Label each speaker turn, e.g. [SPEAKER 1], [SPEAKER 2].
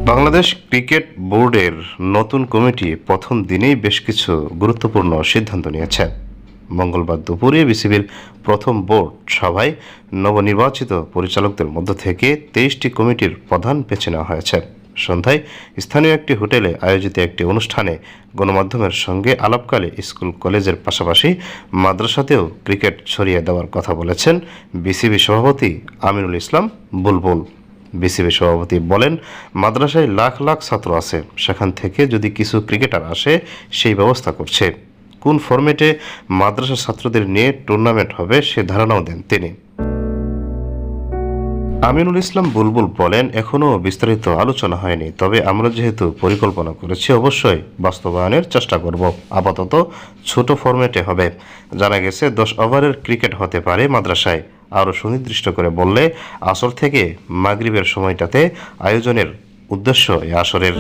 [SPEAKER 1] Bangladesh cricket বোর্ডের নতুন committee প্রথম দিনেই বেশ কিছু গুরুত্বপূর্ণ সিদ্ধান্ত নিয়েছে। মঙ্গলবার দুপুরে বিসিবির প্রথম বোর্ড সভায় নবনির্বাচিত পরিচালকদের মধ্য থেকে 23টি কমিটির প্রধান বেছে নেওয়া হয়েছে। সন্ধ্যায় স্থানীয় একটি হোটেলে আয়োজিত একটি অনুষ্ঠানে গণমাধ্যমের সঙ্গে আলাপকালে স্কুল কলেজের পাশাপাশি মাদ্রাসাতেও ক্রিকেট ছড়িয়ে দেওয়ার কথা বলেছেন বিসিবি সভাপতি আমিনুল ইসলাম বুলবুল। বিসিবি সভাপতি বলেন, মাদ্রাসায় লাখ লাখ ছাত্র আছে, সেখান থেকে যদি কিছু ক্রিকেটার আসে সেই ব্যবস্থা করছে। কোন ফরম্যাটে মাদ্রাসা ছাত্রদের নিয়ে টুর্নামেন্ট হবে সে ধারণাও দেন তিনি। আমিনুল ইসলাম বুলবুল বলেন, এখনও বিস্তারিত আলোচনা হয়নি, তবে আমরা যেহেতু পরিকল্পনা করেছি অবশ্যই বাস্তবায়নের চেষ্টা করব। আপাতত ছোট ফরম্যাটে হবে। জানা গেছে 10 ওভারের ক্রিকেট হতে পারে মাদ্রাসায়। আরও সুনির্দিষ্ট করে বললে আসর থেকে মাগরিবের সময়টাতে আয়োজনের উদ্দেশ্য এই আসরের।